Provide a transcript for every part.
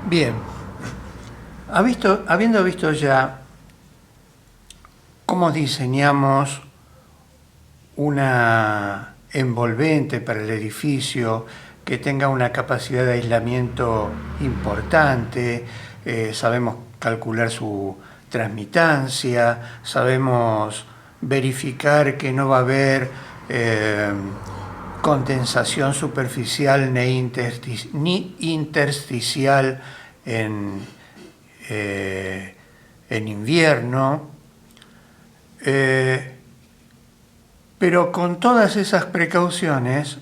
Bien, habiendo visto ya cómo diseñamos una envolvente para el edificio que tenga una capacidad de aislamiento importante, sabemos calcular su transmitancia, sabemos verificar que no va a haber condensación superficial ni intersticial en invierno, pero con todas esas precauciones,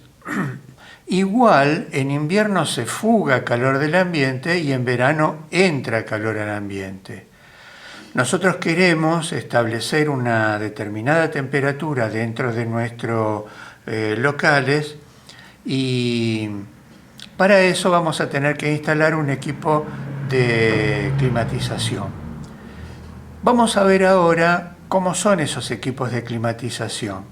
igual en invierno se fuga calor del ambiente y en verano entra calor al ambiente. Nosotros queremos establecer una determinada temperatura dentro de nuestros locales y para eso vamos a tener que instalar un equipo de climatización. Vamos a ver ahora cómo son esos equipos de climatización,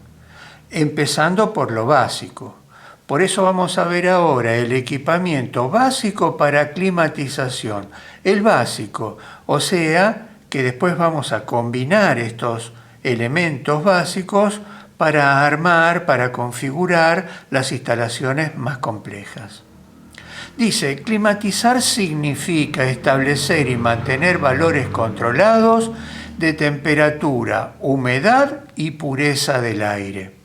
empezando por lo básico. Por eso vamos a ver ahora el equipamiento básico para climatización. El básico, o sea, que después vamos a combinar estos elementos básicos para armar, para configurar las instalaciones más complejas. Dice, climatizar significa establecer y mantener valores controlados de temperatura, humedad y pureza del aire.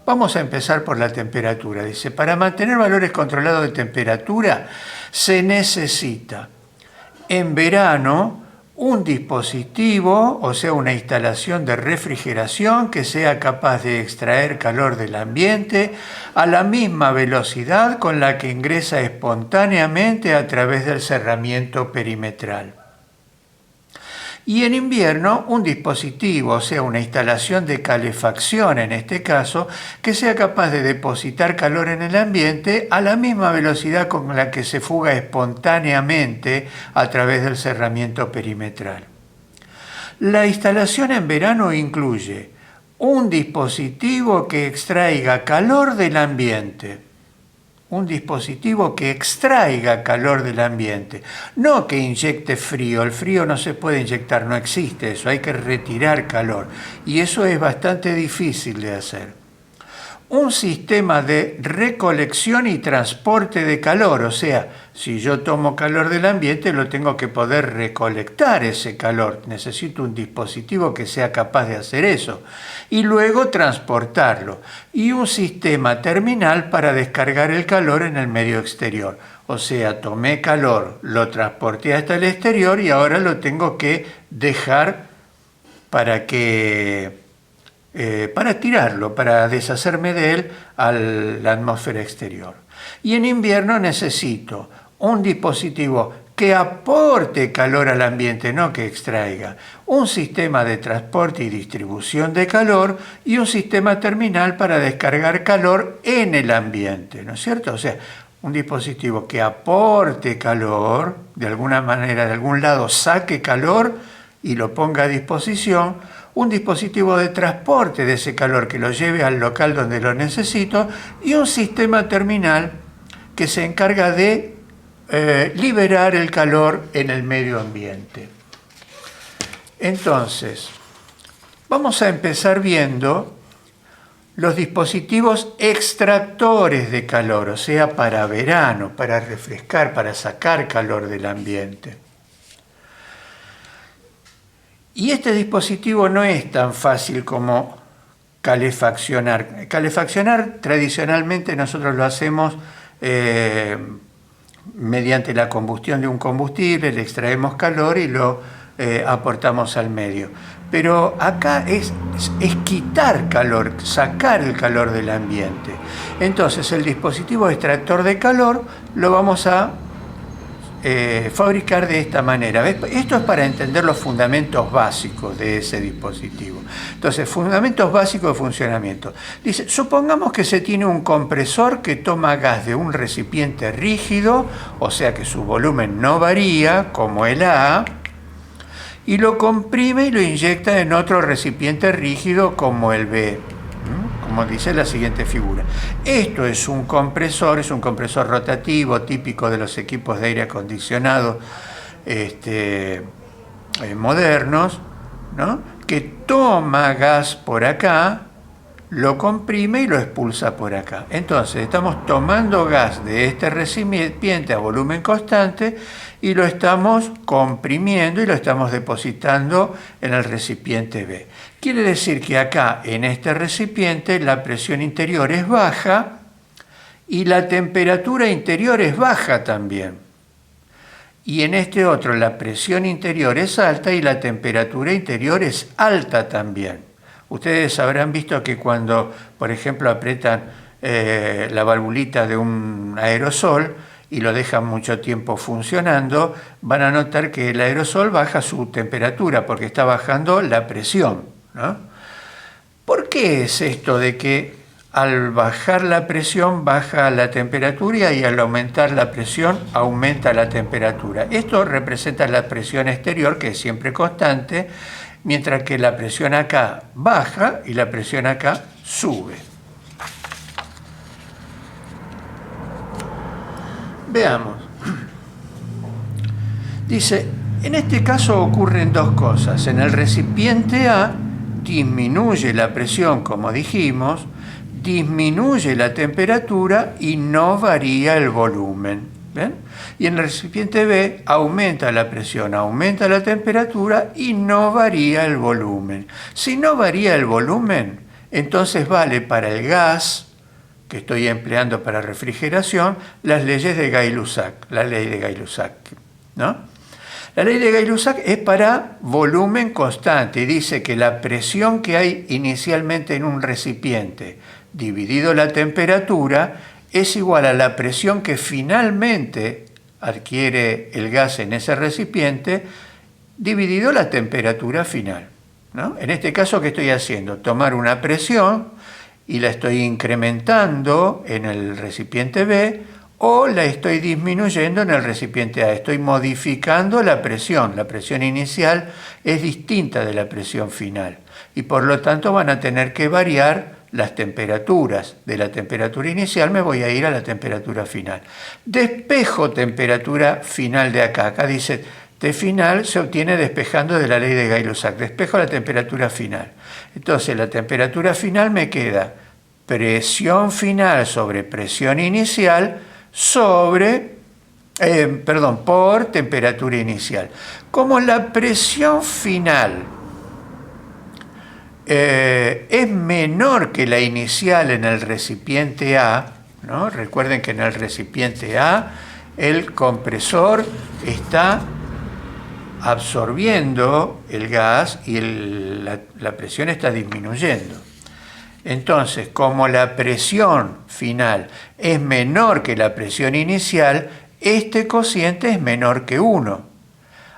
Vamos a empezar por la temperatura. Dice, para mantener valores controlados de temperatura se necesita en verano un dispositivo, o sea, una instalación de refrigeración que sea capaz de extraer calor del ambiente a la misma velocidad con la que ingresa espontáneamente a través del cerramiento perimetral. Y en invierno, un dispositivo, o sea, una instalación de calefacción en este caso, que sea capaz de depositar calor en el ambiente a la misma velocidad con la que se fuga espontáneamente a través del cerramiento perimetral. La instalación en verano incluye un dispositivo que extraiga calor del ambiente. Un dispositivo que extraiga calor del ambiente, no que inyecte frío. El frío no se puede inyectar, no existe eso, hay que retirar calor y eso es bastante difícil de hacer. Un sistema de recolección y transporte de calor, o sea, si yo tomo calor del ambiente lo tengo que poder recolectar ese calor, necesito un dispositivo que sea capaz de hacer eso y luego transportarlo, y un sistema terminal para descargar el calor en el medio exterior, o sea, tomé calor, lo transporté hasta el exterior y ahora lo tengo que dejar para tirarlo, para deshacerme de él a la atmósfera exterior. Y en invierno necesito un dispositivo que aporte calor al ambiente, no que extraiga, un sistema de transporte y distribución de calor y un sistema terminal para descargar calor en el ambiente, ¿no es cierto? O sea, un dispositivo que aporte calor, de alguna manera, de algún lado saque calor y lo ponga a disposición, un dispositivo de transporte de ese calor que lo lleve al local donde lo necesito y un sistema terminal que se encarga de liberar el calor en el medio ambiente. Entonces, vamos a empezar viendo los dispositivos extractores de calor, o sea, para verano, para refrescar, para sacar calor del ambiente. Y este dispositivo no es tan fácil como calefaccionar. Calefaccionar tradicionalmente nosotros lo hacemos mediante la combustión de un combustible, le extraemos calor y lo aportamos al medio. Pero acá es quitar calor, sacar el calor del ambiente. Entonces el dispositivo extractor de calor lo vamos a fabricar de esta manera. ¿Ves? Esto es para entender los fundamentos básicos de ese dispositivo. Entonces, fundamentos básicos de funcionamiento. Dice, supongamos que se tiene un compresor que toma gas de un recipiente rígido, o sea que su volumen no varía, como el A, y lo comprime y lo inyecta en otro recipiente rígido como el B. Como como dice la siguiente figura. Esto es un compresor rotativo típico de los equipos de aire acondicionado modernos, ¿no? Que toma gas por acá, lo comprime y lo expulsa por acá. Entonces estamos tomando gas de este recipiente a volumen constante y lo estamos comprimiendo y lo estamos depositando en el recipiente B. Quiere decir que acá en este recipiente la presión interior es baja y la temperatura interior es baja también. Y en este otro la presión interior es alta y la temperatura interior es alta también. Ustedes habrán visto que cuando, por ejemplo, aprietan la valvulita de un aerosol y lo dejan mucho tiempo funcionando, van a notar que el aerosol baja su temperatura porque está bajando la presión, ¿no? ¿Por qué es esto de que al bajar la presión baja la temperatura y al aumentar la presión aumenta la temperatura? Esto representa la presión exterior, que es siempre constante, mientras que la presión acá baja y la presión acá sube. Veamos. Dice, en este caso ocurren dos cosas. En el recipiente A disminuye la presión, como dijimos, disminuye la temperatura y no varía el volumen. ¿Ven? Y en el recipiente B aumenta la presión, aumenta la temperatura y no varía el volumen. Si no varía el volumen, entonces vale para el gas que estoy empleando para refrigeración las leyes de Gay-Lussac, la ley de Gay-Lussac, ¿no? La ley de Gay-Lussac es para volumen constante y dice que la presión que hay inicialmente en un recipiente dividido la temperatura es igual a la presión que finalmente adquiere el gas en ese recipiente dividido la temperatura final, ¿no? En este caso, ¿qué estoy haciendo? Tomar una presión y la estoy incrementando en el recipiente B o la estoy disminuyendo en el recipiente A. Estoy modificando la presión. La presión inicial es distinta de la presión final y por lo tanto van a tener que variar las temperaturas. De la temperatura inicial me voy a ir a la temperatura final. Despejo temperatura final de acá. Acá dice T final se obtiene despejando de la ley de Gay-Lussac. Despejo la temperatura final. Entonces la temperatura final me queda presión final sobre presión inicial por temperatura inicial. Como la presión final es menor que la inicial en el recipiente A, ¿no? Recuerden que en el recipiente A el compresor está absorbiendo el gas y la presión está disminuyendo. Entonces, como la presión final es menor que la presión inicial, este cociente es menor que 1.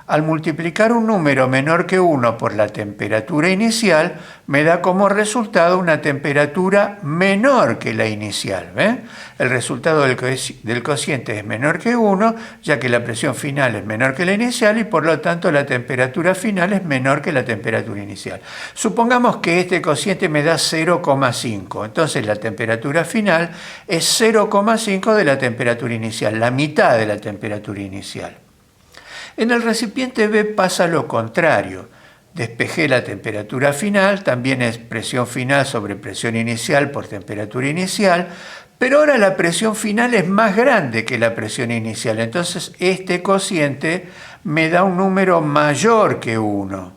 Al multiplicar un número menor que 1 por la temperatura inicial, me da como resultado una temperatura menor que la inicial. ¿Ven? El resultado del cociente es menor que 1, ya que la presión final es menor que la inicial y por lo tanto la temperatura final es menor que la temperatura inicial. Supongamos que este cociente me da 0,5, entonces la temperatura final es 0,5 de la temperatura inicial, la mitad de la temperatura inicial. En el recipiente B pasa lo contrario. Despejé la temperatura final, también es presión final sobre presión inicial por temperatura inicial, pero ahora la presión final es más grande que la presión inicial. Entonces este cociente me da un número mayor que 1.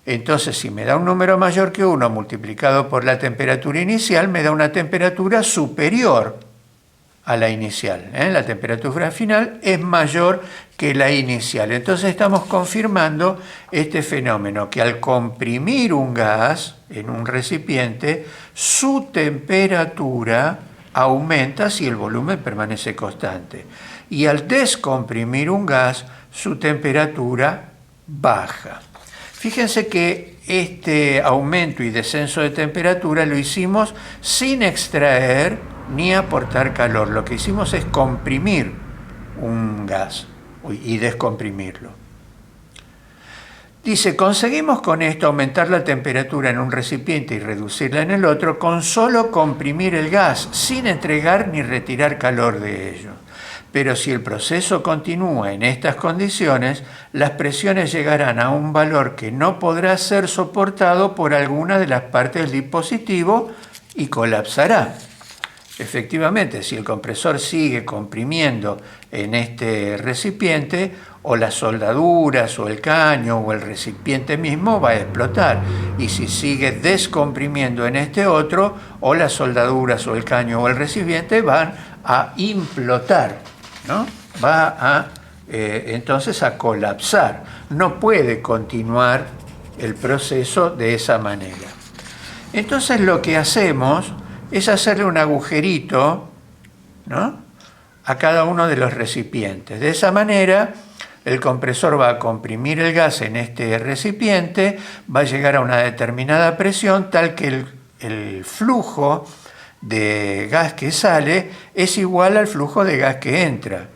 Entonces si me da un número mayor que 1 multiplicado por la temperatura inicial, me da una temperatura superior a la inicial. La temperatura final es mayor que la inicial. Entonces estamos confirmando este fenómeno, que al comprimir un gas en un recipiente, su temperatura aumenta si el volumen permanece constante. Y al descomprimir un gas, su temperatura baja. Fíjense que este aumento y descenso de temperatura lo hicimos sin extraer ni aportar calor. Lo que hicimos es comprimir un gas y descomprimirlo. Dice, conseguimos con esto aumentar la temperatura en un recipiente y reducirla en el otro con solo comprimir el gas, sin entregar ni retirar calor de ello. Pero si el proceso continúa en estas condiciones, las presiones llegarán a un valor que no podrá ser soportado por alguna de las partes del dispositivo y colapsará. Efectivamente, si el compresor sigue comprimiendo en este recipiente, o las soldaduras, o el caño, o el recipiente mismo va a explotar. Y si sigue descomprimiendo en este otro, o las soldaduras, o el caño, o el recipiente van a implotar, ¿no? Entonces a colapsar. No puede continuar el proceso de esa manera. Entonces lo que hacemos es hacerle un agujerito, ¿no?, a cada uno de los recipientes. De esa manera, el compresor va a comprimir el gas en este recipiente, va a llegar a una determinada presión tal que el flujo de gas que sale es igual al flujo de gas que entra.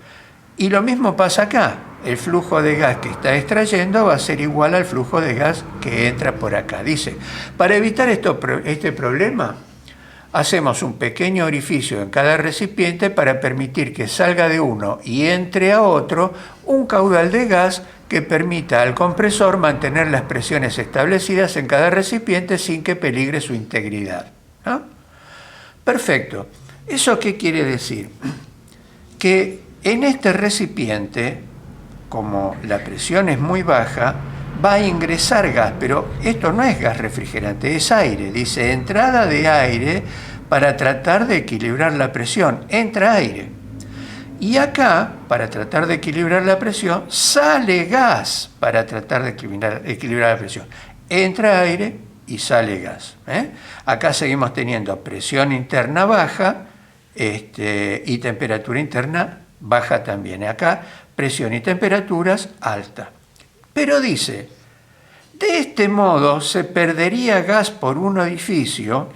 Y lo mismo pasa acá. El flujo de gas que está extrayendo va a ser igual al flujo de gas que entra por acá. Dice, para evitar este problema, hacemos un pequeño orificio en cada recipiente para permitir que salga de uno y entre a otro un caudal de gas que permita al compresor mantener las presiones establecidas en cada recipiente sin que peligre su integridad, ¿no? Perfecto. ¿Eso qué quiere decir? Que en este recipiente, como la presión es muy baja, va a ingresar gas, pero esto no es gas refrigerante, es aire. Dice, entrada de aire para tratar de equilibrar la presión. Entra aire. Y acá, para tratar de equilibrar la presión, sale gas para tratar de equilibrar la presión. Entra aire y sale gas. Acá seguimos teniendo presión interna baja y temperatura interna baja también. Acá, presión y temperaturas alta. Pero dice, de este modo se perdería gas por un orificio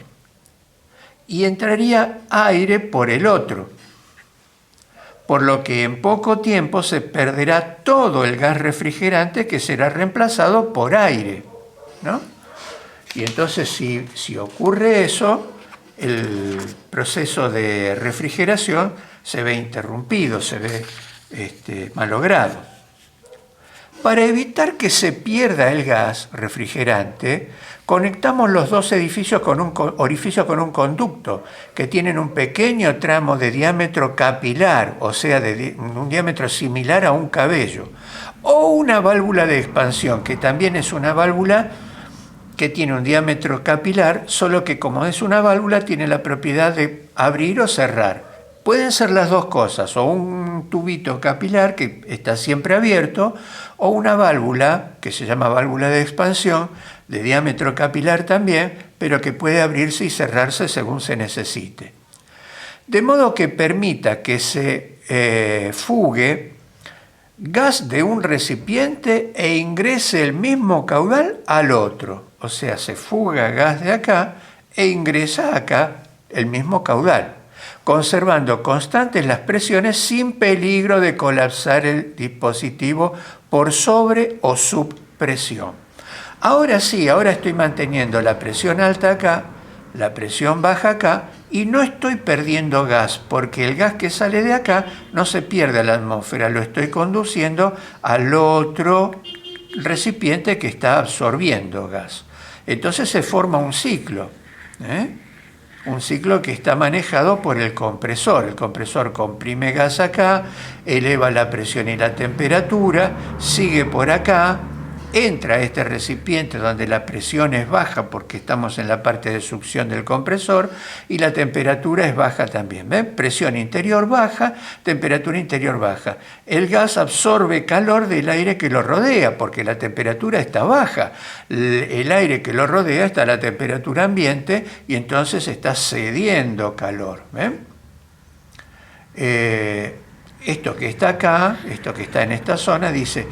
y entraría aire por el otro, por lo que en poco tiempo se perderá todo el gas refrigerante que será reemplazado por aire, ¿no? Y entonces si ocurre eso, el proceso de refrigeración se ve interrumpido, se ve malogrado. Para evitar que se pierda el gas refrigerante, conectamos los dos orificios con un conducto que tienen un pequeño tramo de diámetro capilar, o sea, de un diámetro similar a un cabello, o una válvula de expansión, que también es una válvula que tiene un diámetro capilar, solo que como es una válvula tiene la propiedad de abrir o cerrar. Pueden ser las dos cosas, o un tubito capilar que está siempre abierto, o una válvula, que se llama válvula de expansión, de diámetro capilar también, pero que puede abrirse y cerrarse según se necesite. De modo que permita que se fugue gas de un recipiente e ingrese el mismo caudal al otro. O sea, se fuga gas de acá e ingresa acá el mismo caudal, conservando constantes las presiones sin peligro de colapsar el dispositivo por sobre o subpresión. Ahora sí, ahora estoy manteniendo la presión alta acá, la presión baja acá, y no estoy perdiendo gas, porque el gas que sale de acá no se pierde a la atmósfera, lo estoy conduciendo al otro recipiente que está absorbiendo gas. Entonces se forma un ciclo, un ciclo que está manejado por el compresor. El compresor comprime gas acá, eleva la presión y la temperatura, sigue por acá, entra a este recipiente donde la presión es baja porque estamos en la parte de succión del compresor y la temperatura es baja también. ¿Ven? Presión interior baja, temperatura interior baja. El gas absorbe calor del aire que lo rodea porque la temperatura está baja. El aire que lo rodea está a la temperatura ambiente y entonces está cediendo calor. ¿Ven? Esto que está acá, esto que está en esta zona, dice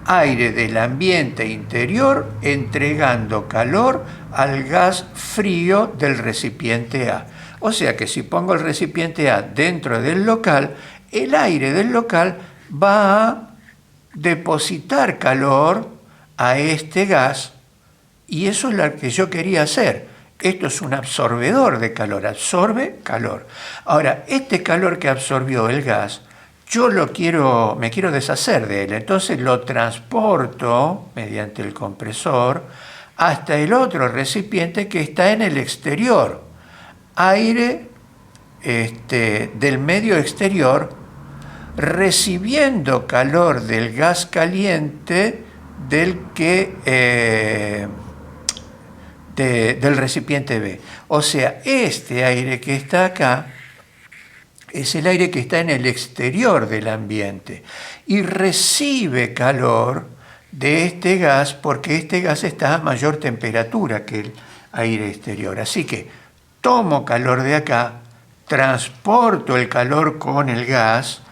aire del ambiente interior entregando calor al gas frío del recipiente A. O sea que si pongo el recipiente A dentro del local, el aire del local va a depositar calor a este gas, y eso es lo que yo quería hacer. Esto es un absorbedor de calor, absorbe calor. Ahora, este calor que absorbió el gas, me quiero deshacer de él, entonces lo transporto mediante el compresor hasta el otro recipiente que está en el exterior. Aire del medio exterior recibiendo calor del gas caliente del recipiente B. O sea, este aire que está acá es el aire que está en el exterior del ambiente y recibe calor de este gas porque este gas está a mayor temperatura que el aire exterior. Así que tomo calor de acá, transporto el calor con el gas,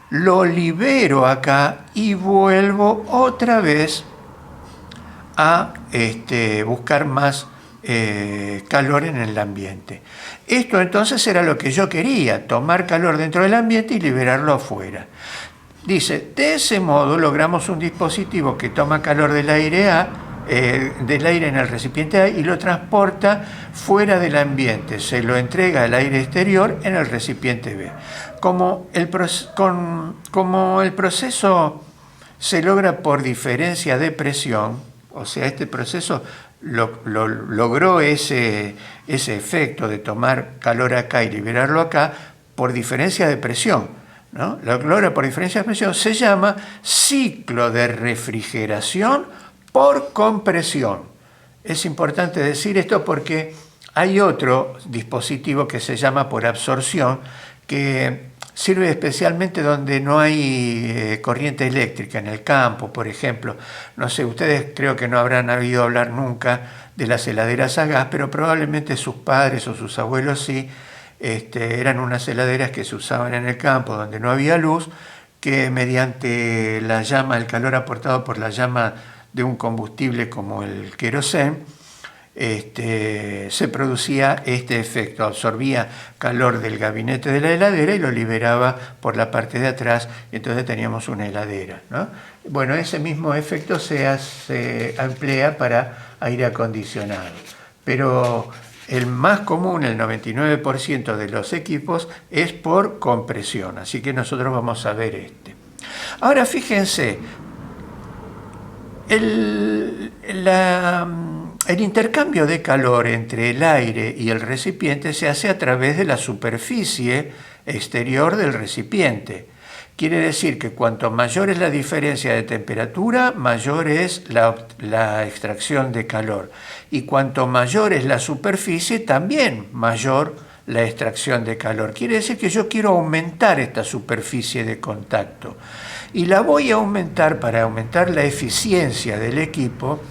lo libero acá y vuelvo otra vez a buscar más calor en el ambiente. Esto entonces era lo que yo quería, tomar calor dentro del ambiente y liberarlo afuera. Dice, de ese modo logramos un dispositivo que toma calor del aire en el recipiente A y lo transporta fuera del ambiente, se lo entrega al aire exterior en el recipiente B. Como el proceso se logra por diferencia de presión, o sea, este proceso logró ese efecto de tomar calor acá y liberarlo acá por diferencia de presión, ¿no? Lo logra por diferencia de presión, se llama ciclo de refrigeración por compresión. Es importante decir esto porque hay otro dispositivo que se llama por absorción, que sirve especialmente donde no hay corriente eléctrica, en el campo, por ejemplo. No sé, ustedes creo que no habrán oído hablar nunca de las heladeras a gas, pero probablemente sus padres o sus abuelos sí. Eran unas heladeras que se usaban en el campo donde no había luz, que mediante la llama, el calor aportado por la llama de un combustible como el querosén, se producía este efecto, absorbía calor del gabinete de la heladera y lo liberaba por la parte de atrás, y entonces teníamos una heladera, ¿no? Bueno, ese mismo efecto se emplea para aire acondicionado, pero el más común, el 99% de los equipos, es por compresión, así que nosotros vamos a ver este. Ahora fíjense, el intercambio de calor entre el aire y el recipiente se hace a través de la superficie exterior del recipiente. Quiere decir que cuanto mayor es la diferencia de temperatura, mayor es la extracción de calor. Y cuanto mayor es la superficie, también mayor la extracción de calor. Quiere decir que yo quiero aumentar esta superficie de contacto. Y la voy a aumentar para aumentar la eficiencia del equipo,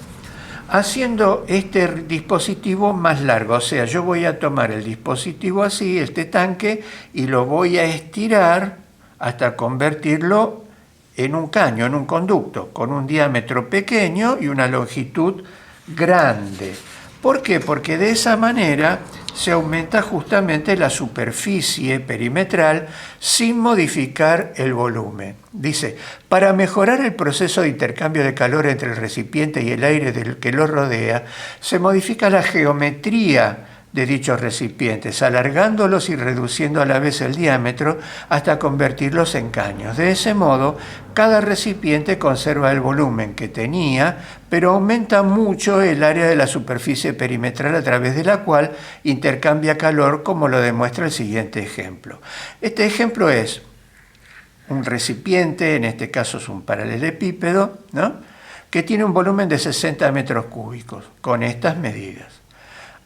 haciendo este dispositivo más largo. O sea, yo voy a tomar el dispositivo así, este tanque, y lo voy a estirar hasta convertirlo en un caño, en un conducto, con un diámetro pequeño y una longitud grande. ¿Por qué? Porque de esa manera se aumenta justamente la superficie perimetral sin modificar el volumen. Dice, para mejorar el proceso de intercambio de calor entre el recipiente y el aire que lo rodea, se modifica la geometría de dichos recipientes, alargándolos y reduciendo a la vez el diámetro hasta convertirlos en caños. De ese modo, cada recipiente conserva el volumen que tenía, pero aumenta mucho el área de la superficie perimetral a través de la cual intercambia calor, como lo demuestra el siguiente ejemplo. Este ejemplo es un recipiente, en este caso es un paralelepípedo, ¿no?, que tiene un volumen de 60 metros cúbicos, con estas medidas.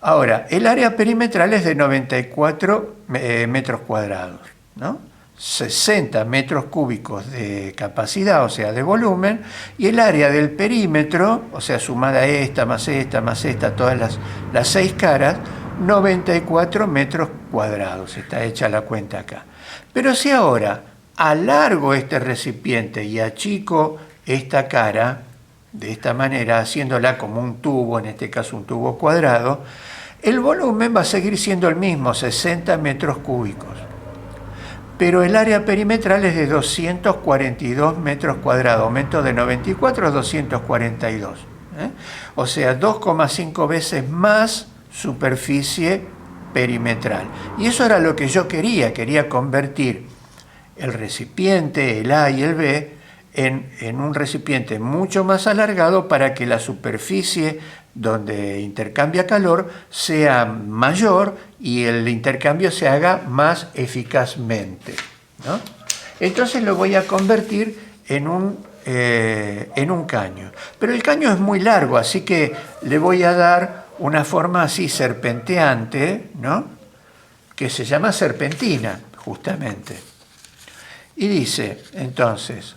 Ahora, el área perimetral es de 94 metros cuadrados, ¿no? 60 metros cúbicos de capacidad, o sea, de volumen, y el área del perímetro, o sea, sumada esta, más esta, todas las 6 caras, 94 metros cuadrados. Está hecha la cuenta acá. Pero si ahora alargo este recipiente y achico esta cara, de esta manera, haciéndola como un tubo, en este caso un tubo cuadrado, el volumen va a seguir siendo el mismo, 60 metros cúbicos. pero el área perimetral es de 242 metros cuadrados, aumento de 94 a 242. O sea, 2,5 veces más superficie perimetral. Y eso era lo que yo quería convertir el recipiente, el A y el B, en un recipiente mucho más alargado para que la superficie donde intercambia calor sea mayor y el intercambio se haga más eficazmente, ¿no? Entonces lo voy a convertir en un caño. Pero el caño es muy largo, así que le voy a dar una forma así serpenteante, ¿no? Que se llama serpentina, justamente. Y dice, entonces,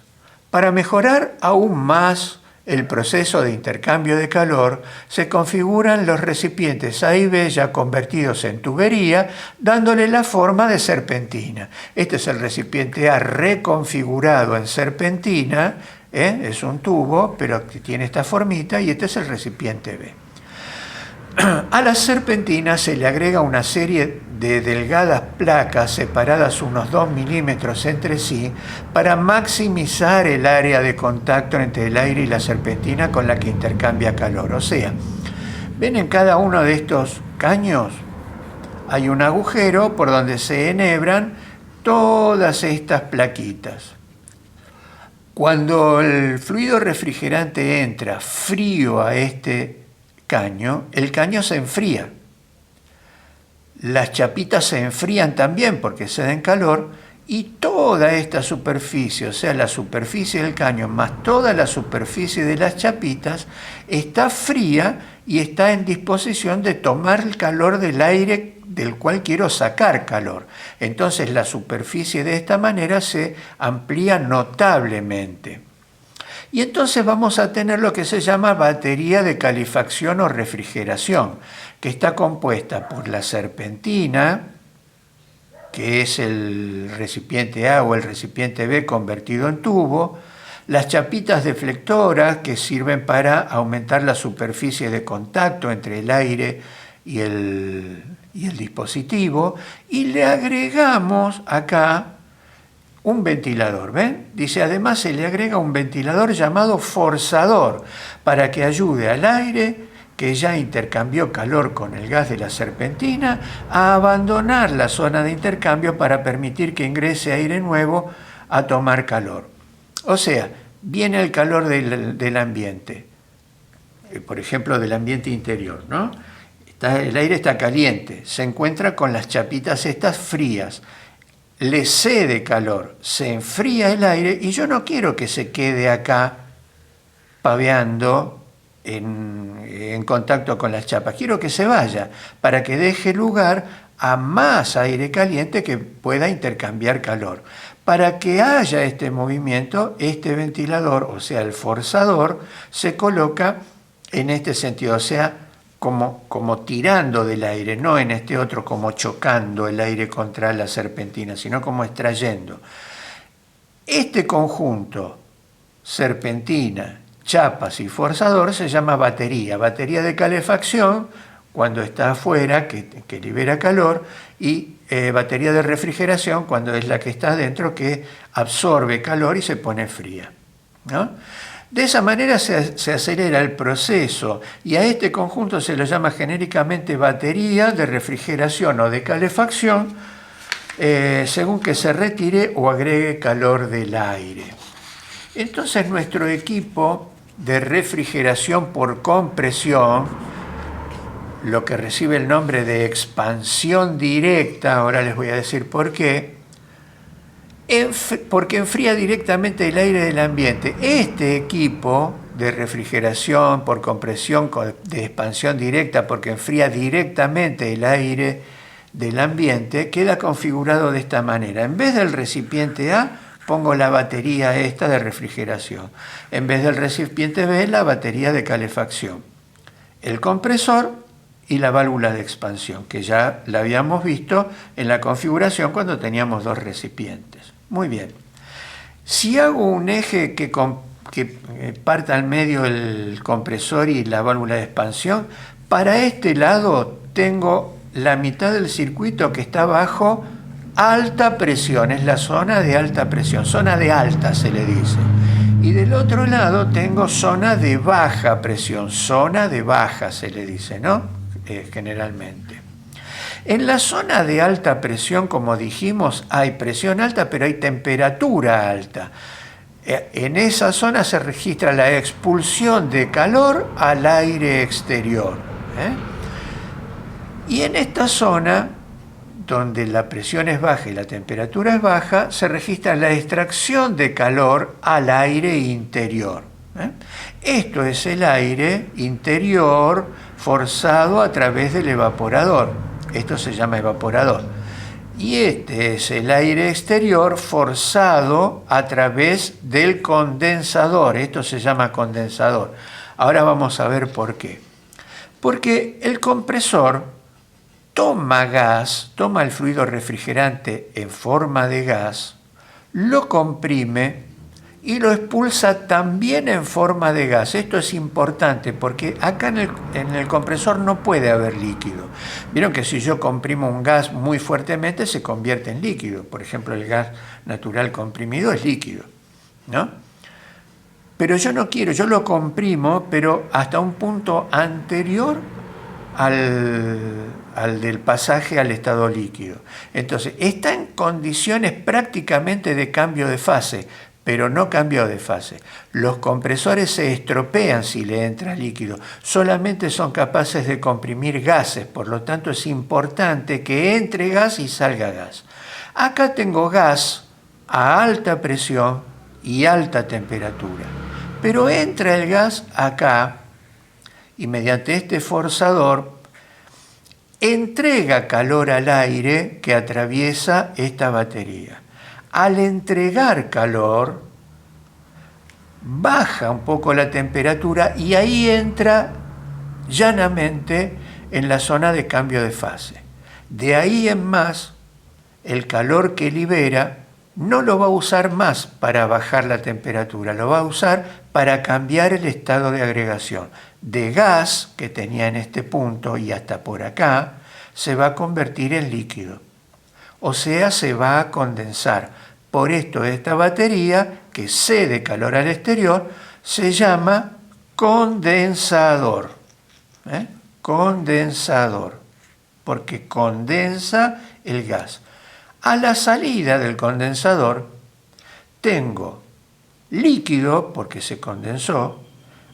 para mejorar aún más el proceso de intercambio de calor, se configuran los recipientes A y B ya convertidos en tubería, dándole la forma de serpentina. Este es el recipiente A reconfigurado en serpentina, es un tubo, pero que tiene esta formita, y este es el recipiente B. A la serpentina se le agrega una serie de delgadas placas separadas unos 2 milímetros entre sí para maximizar el área de contacto entre el aire y la serpentina con la que intercambia calor. O sea, ven, en cada uno de estos caños hay un agujero por donde se enhebran todas estas plaquitas. Cuando el fluido refrigerante entra frío a este caño, el caño se enfría. Las chapitas se enfrían también porque se den calor y toda esta superficie, o sea, la superficie del caño más toda la superficie de las chapitas, está fría y está en disposición de tomar el calor del aire del cual quiero sacar calor. Entonces la superficie de esta manera se amplía notablemente. Y entonces vamos a tener lo que se llama batería de calefacción o refrigeración, que está compuesta por la serpentina, que es el recipiente A o el recipiente B convertido en tubo, las chapitas deflectoras, que sirven para aumentar la superficie de contacto entre el aire y el dispositivo, y le agregamos acá un ventilador, ¿ven? Dice, además se le agrega un ventilador llamado forzador para que ayude al aire que ya intercambió calor con el gas de la serpentina a abandonar la zona de intercambio para permitir que ingrese aire nuevo a tomar calor. O sea, viene el calor del ambiente, por ejemplo, del ambiente interior, ¿no? El aire está caliente, se encuentra con las chapitas estas frías, le cede calor, se enfría el aire y yo no quiero que se quede acá paveando en contacto con las chapas, quiero que se vaya para que deje lugar a más aire caliente que pueda intercambiar calor. Para que haya este movimiento, este ventilador, o sea, el forzador, se coloca en este sentido, o sea, como tirando del aire, no en este otro como chocando el aire contra la serpentina, sino como extrayendo. Este conjunto, serpentina, chapas y forzador, se llama batería de calefacción cuando está afuera, que libera calor, y batería de refrigeración cuando es la que está adentro, que absorbe calor y se pone fría, ¿no? De esa manera se acelera el proceso y a este conjunto se lo llama genéricamente batería de refrigeración o de calefacción, según que se retire o agregue calor del aire. Entonces nuestro equipo de refrigeración por compresión, lo que recibe el nombre de expansión directa, ahora les voy a decir por qué, porque enfría directamente el aire del ambiente. Este equipo de refrigeración por compresión de expansión directa, porque enfría directamente el aire del ambiente, queda configurado de esta manera. En vez del recipiente A, pongo la batería esta de refrigeración. En vez del recipiente B, la batería de calefacción. El compresor y la válvula de expansión, que ya la habíamos visto en la configuración cuando teníamos dos recipientes. Muy bien. Si hago un eje que parta al medio el compresor y la válvula de expansión, para este lado tengo la mitad del circuito que está abajo alta presión, es la zona de alta presión, zona de alta se le dice. Y del otro lado tengo zona de baja presión, zona de baja se le dice, ¿no? Generalmente. En la zona de alta presión, como dijimos, hay presión alta, pero hay temperatura alta. En esa zona se registra la expulsión de calor al aire exterior. Y en esta zona, donde la presión es baja y la temperatura es baja, se registra la extracción de calor al aire interior. Esto es el aire interior forzado a través del evaporador. Esto se llama evaporador. Y este es el aire exterior forzado a través del condensador. Esto se llama condensador. Ahora vamos a ver por qué. Porque el compresor toma gas, toma el fluido refrigerante en forma de gas, lo comprime y lo expulsa también en forma de gas. Esto es importante porque acá en el compresor no puede haber líquido. Vieron que si yo comprimo un gas muy fuertemente se convierte en líquido. Por ejemplo, el gas natural comprimido es líquido, ¿no? Pero yo no quiero, yo lo comprimo, pero hasta un punto anterior al del pasaje al estado líquido. Entonces, está en condiciones prácticamente de cambio de fase, pero no cambio de fase. Los compresores se estropean si le entra líquido, solamente son capaces de comprimir gases, por lo tanto es importante que entre gas y salga gas. Acá tengo gas a alta presión y alta temperatura, pero entra el gas acá y mediante este forzador entrega calor al aire que atraviesa esta batería. Al entregar calor, baja un poco la temperatura y ahí entra llanamente en la zona de cambio de fase. De ahí en más, el calor que libera no lo va a usar más para bajar la temperatura, lo va a usar para cambiar el estado de agregación. De gas que tenía en este punto y hasta por acá, se va a convertir en líquido. O sea, se va a condensar. Por esto esta batería, que cede calor al exterior, se llama condensador. Condensador, porque condensa el gas. A la salida del condensador tengo líquido, porque se condensó,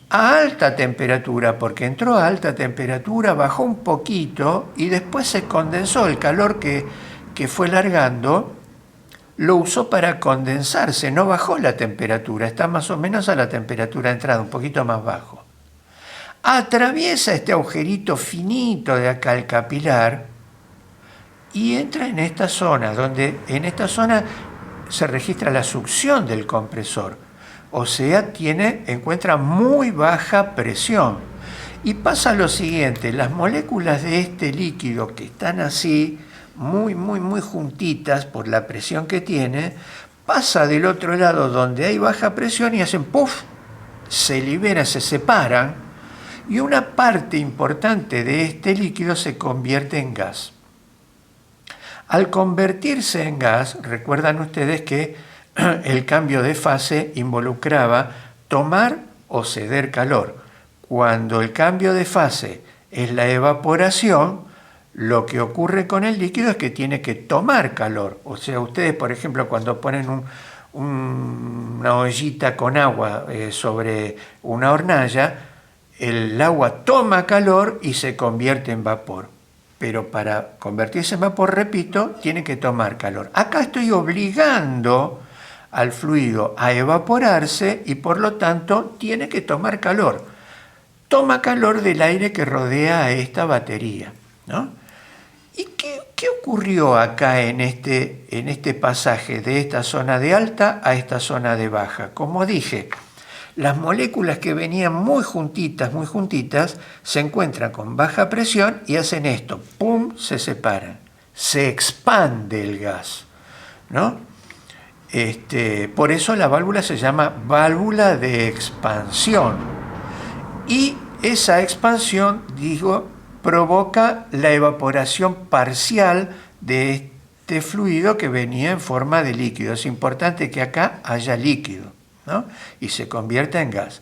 a alta temperatura, porque entró a alta temperatura, bajó un poquito y después se condensó. El calor que fue largando lo usó para condensarse, no bajó la temperatura, está más o menos a la temperatura de entrada, un poquito más bajo. Atraviesa este agujerito finito de acá, el capilar, y entra en esta zona, donde en esta zona se registra la succión del compresor. O sea, encuentra muy baja presión. Y pasa lo siguiente, las moléculas de este líquido que están así, muy juntitas por la presión que tiene, pasa del otro lado donde hay baja presión y hacen puff, se liberan, se separan, y una parte importante de este líquido se convierte en gas. Al convertirse en gas, recuerdan ustedes que el cambio de fase involucraba tomar o ceder calor. Cuando el cambio de fase es la evaporación, lo que ocurre con el líquido es que tiene que tomar calor. O sea, ustedes, por ejemplo, cuando ponen una ollita con agua sobre una hornalla, el agua toma calor y se convierte en vapor. Pero para convertirse en vapor, repito, tiene que tomar calor. Acá estoy obligando al fluido a evaporarse y por lo tanto tiene que tomar calor. Toma calor del aire que rodea a esta batería, ¿no? ¿Y qué ocurrió acá en este pasaje de esta zona de alta a esta zona de baja? Como dije, las moléculas que venían muy juntitas, se encuentran con baja presión y hacen esto, ¡pum!, se separan. Se expande el gas, ¿no? Por eso la válvula se llama válvula de expansión. Y esa expansión, provoca la evaporación parcial de este fluido que venía en forma de líquido. Es importante que acá haya líquido, ¿no? Y se convierta en gas.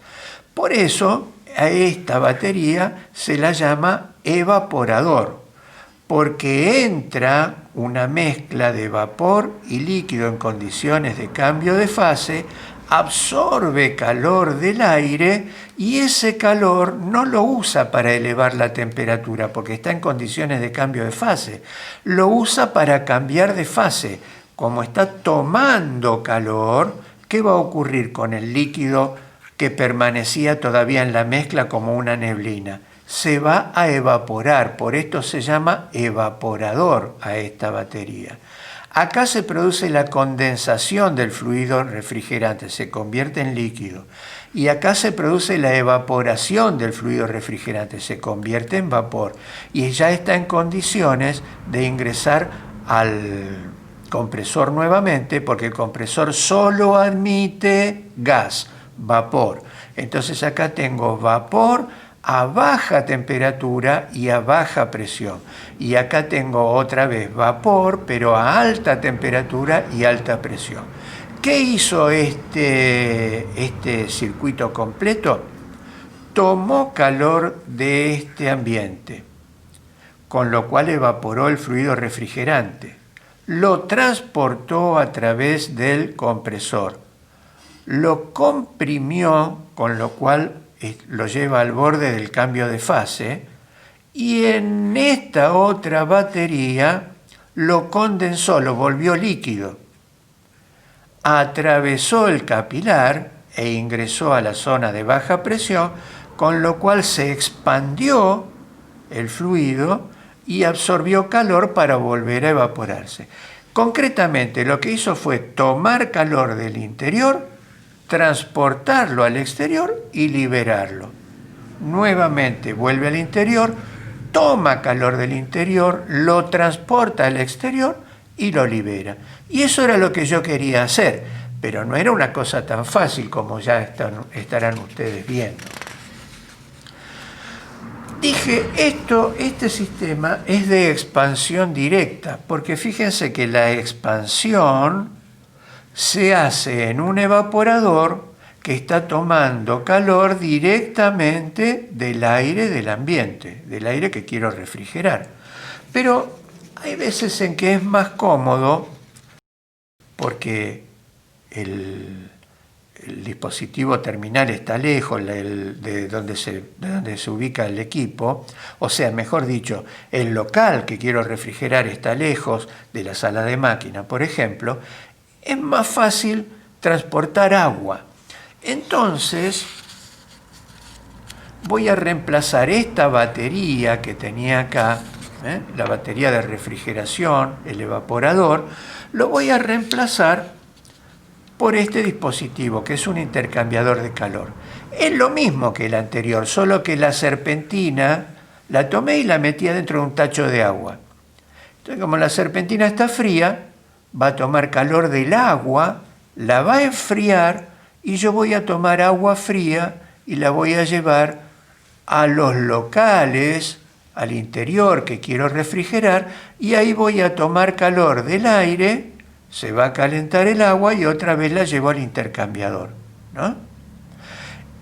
Por eso a esta batería se la llama evaporador, porque entra una mezcla de vapor y líquido en condiciones de cambio de fase, absorbe calor del aire y ese calor no lo usa para elevar la temperatura porque está en condiciones de cambio de fase, lo usa para cambiar de fase. Como está tomando calor, ¿qué va a ocurrir con el líquido que permanecía todavía en la mezcla como una neblina? Se va a evaporar, por esto se llama evaporador a esta batería. Acá se produce la condensación del fluido refrigerante, se convierte en líquido. Y acá se produce la evaporación del fluido refrigerante, se convierte en vapor. Y ya está en condiciones de ingresar al compresor nuevamente, porque el compresor solo admite gas, vapor. Entonces acá tengo vapor a baja temperatura y a baja presión. Y acá tengo otra vez vapor, pero a alta temperatura y alta presión. ¿Qué hizo este circuito completo? Tomó calor de este ambiente, con lo cual evaporó el fluido refrigerante. Lo transportó a través del compresor. Lo comprimió, con lo cual lo lleva al borde del cambio de fase, y en esta otra batería lo condensó, lo volvió líquido, atravesó el capilar e ingresó a la zona de baja presión, con lo cual se expandió el fluido y absorbió calor para volver a evaporarse. Concretamente, lo que hizo fue tomar calor del interior, transportarlo al exterior y liberarlo. Nuevamente vuelve al interior, toma calor del interior, lo transporta al exterior y lo libera. Y eso era lo que yo quería hacer, pero no era una cosa tan fácil como ya estarán ustedes viendo. Dije, este sistema es de expansión directa, porque fíjense que la expansión se hace en un evaporador que está tomando calor directamente del aire del ambiente, del aire que quiero refrigerar. Pero hay veces en que es más cómodo, porque el dispositivo terminal está lejos de donde se ubica el equipo, o sea, mejor dicho, el local que quiero refrigerar está lejos de la sala de máquina, por ejemplo, es más fácil transportar agua. Entonces, voy a reemplazar esta batería que tenía acá, la batería de refrigeración, el evaporador, lo voy a reemplazar por este dispositivo, que es un intercambiador de calor. Es lo mismo que el anterior, solo que la serpentina la tomé y la metí dentro de un tacho de agua. Entonces, como la serpentina está fría, va a tomar calor del agua, la va a enfriar y yo voy a tomar agua fría y la voy a llevar a los locales, al interior que quiero refrigerar, y ahí voy a tomar calor del aire, se va a calentar el agua y otra vez la llevo al intercambiador, ¿no?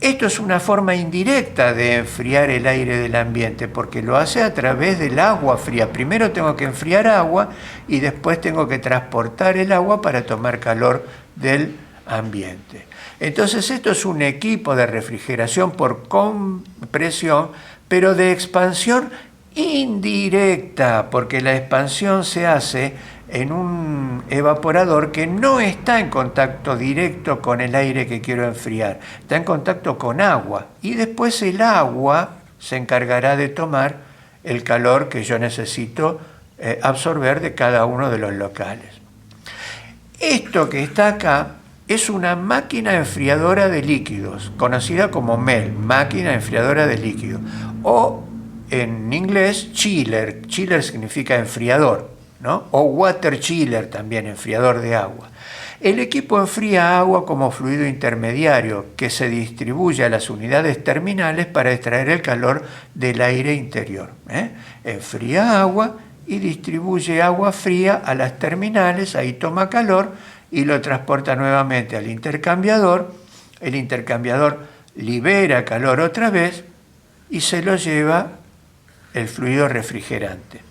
Esto es una forma indirecta de enfriar el aire del ambiente, porque lo hace a través del agua fría. Primero tengo que enfriar agua y después tengo que transportar el agua para tomar calor del ambiente. Entonces esto es un equipo de refrigeración por compresión, pero de expansión indirecta, porque la expansión se hace en un evaporador que no está en contacto directo con el aire que quiero enfriar, está en contacto con agua, y después el agua se encargará de tomar el calor que yo necesito absorber de cada uno de los locales. Esto que está acá es una máquina enfriadora de líquidos, conocida como MEL, máquina enfriadora de líquidos, o en inglés chiller, chiller significa enfriador, ¿no? O water chiller también, enfriador de agua. El equipo enfría agua como fluido intermediario que se distribuye a las unidades terminales para extraer el calor del aire interior. Enfría agua y distribuye agua fría a las terminales, ahí toma calor y lo transporta nuevamente al intercambiador. El intercambiador libera calor otra vez y se lo lleva el fluido refrigerante.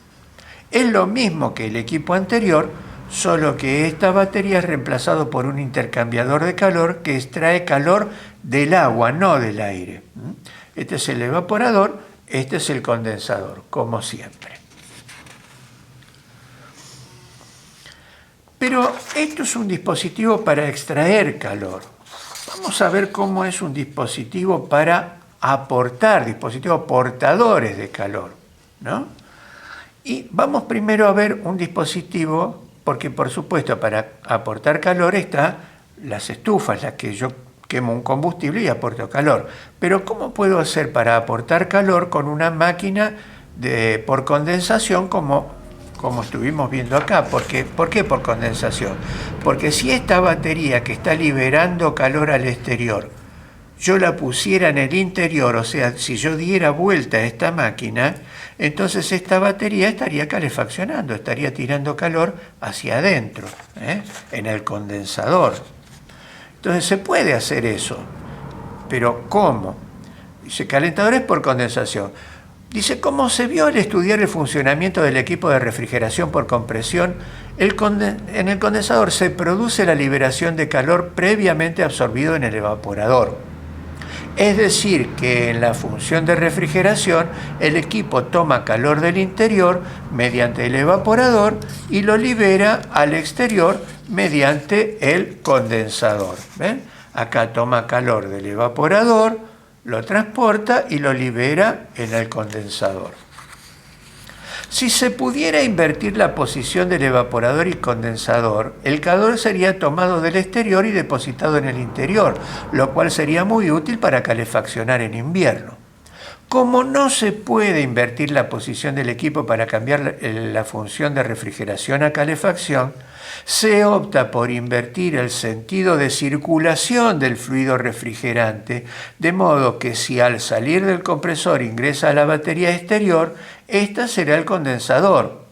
Es lo mismo que el equipo anterior, solo que esta batería es reemplazado por un intercambiador de calor que extrae calor del agua, no del aire. Este es el evaporador, este es el condensador, como siempre. Pero esto es un dispositivo para extraer calor. Vamos a ver cómo es un dispositivo para aportar, dispositivos portadores de calor, ¿no? Y vamos primero a ver un dispositivo, porque por supuesto para aportar calor están las estufas, las que yo quemo un combustible y aporto calor. Pero ¿cómo puedo hacer para aportar calor con una máquina por condensación como estuvimos viendo acá? ¿Por qué por condensación? Porque si esta batería que está liberando calor al exterior, yo la pusiera en el interior, o sea, si yo diera vuelta a esta máquina, entonces esta batería estaría calefaccionando, estaría tirando calor hacia adentro, en el condensador. Entonces se puede hacer eso, pero ¿cómo? Dice, calentadores por condensación. Dice, como se vio al estudiar el funcionamiento del equipo de refrigeración por compresión, en el condensador se produce la liberación de calor previamente absorbido en el evaporador. Es decir, que en la función de refrigeración, el equipo toma calor del interior mediante el evaporador y lo libera al exterior mediante el condensador. ¿Ven? Acá toma calor del evaporador, lo transporta y lo libera en el condensador. Si se pudiera invertir la posición del evaporador y condensador, el calor sería tomado del exterior y depositado en el interior, lo cual sería muy útil para calefaccionar en invierno. Como no se puede invertir la posición del equipo para cambiar la función de refrigeración a calefacción, se opta por invertir el sentido de circulación del fluido refrigerante, de modo que si al salir del compresor ingresa a la batería exterior, esta será el condensador,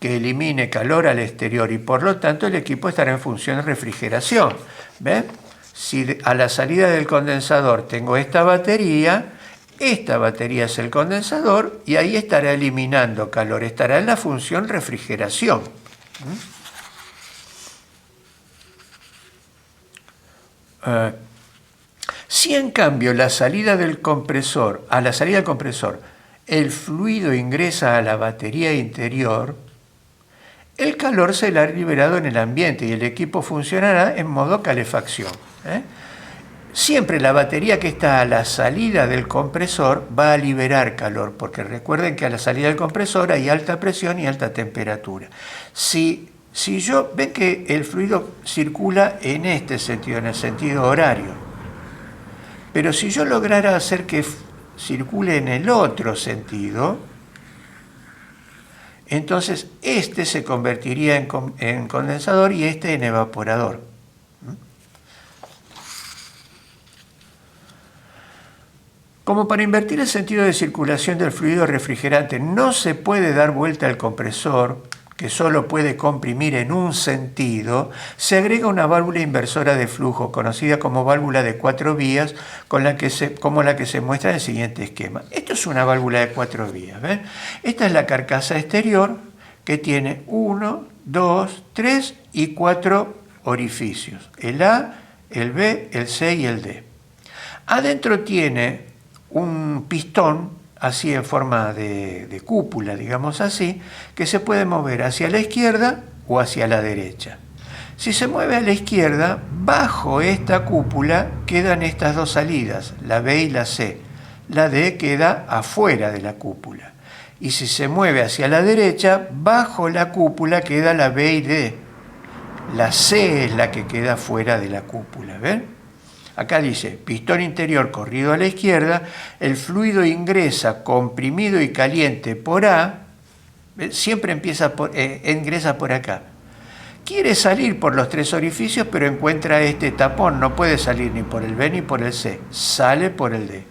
que elimine calor al exterior y por lo tanto el equipo estará en función de refrigeración. ¿Ven? Si a la salida del condensador tengo esta batería es el condensador y ahí estará eliminando calor, estará en la función refrigeración. Si en cambio a la salida del compresor, el fluido ingresa a la batería interior, el calor será liberado en el ambiente y el equipo funcionará en modo calefacción. Siempre la batería que está a la salida del compresor va a liberar calor, porque recuerden que a la salida del compresor hay alta presión y alta temperatura. Ven que el fluido circula en este sentido, en el sentido horario. Pero si yo lograra hacer que circule en el otro sentido, entonces este se convertiría en condensador y este en evaporador. Como para invertir el sentido de circulación del fluido refrigerante no se puede dar vuelta al compresor, que solo puede comprimir en un sentido, se agrega una válvula inversora de flujo, conocida como válvula de 4 vías, como la que se muestra en el siguiente esquema. Esto es una válvula de 4 vías. ¿Ven? Esta es la carcasa exterior, que tiene 1, 2, 3 y 4 orificios. El A, el B, el C y el D. Adentro tiene un pistón, así en forma de cúpula, digamos así, que se puede mover hacia la izquierda o hacia la derecha. Si se mueve a la izquierda, bajo esta cúpula quedan estas dos salidas, la B y la C. La D queda afuera de la cúpula. Y si se mueve hacia la derecha, bajo la cúpula queda la B y D. La C es la que queda fuera de la cúpula, ¿ven? Acá dice, pistón interior corrido a la izquierda, el fluido ingresa comprimido y caliente por A, siempre ingresa por acá. Quiere salir por los 3 orificios, pero encuentra este tapón, no puede salir ni por el B ni por el C, sale por el D.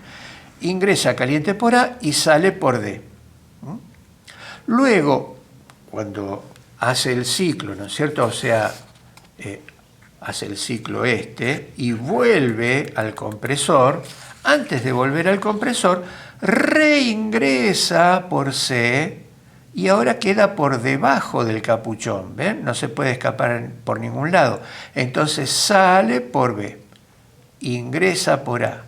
Ingresa caliente por A y sale por D. Luego, cuando hace el ciclo, ¿no es cierto? O sea, hace el ciclo y vuelve al compresor, antes de volver al compresor, reingresa por C y ahora queda por debajo del capuchón, ¿ven? No se puede escapar por ningún lado. Entonces sale por B, ingresa por A,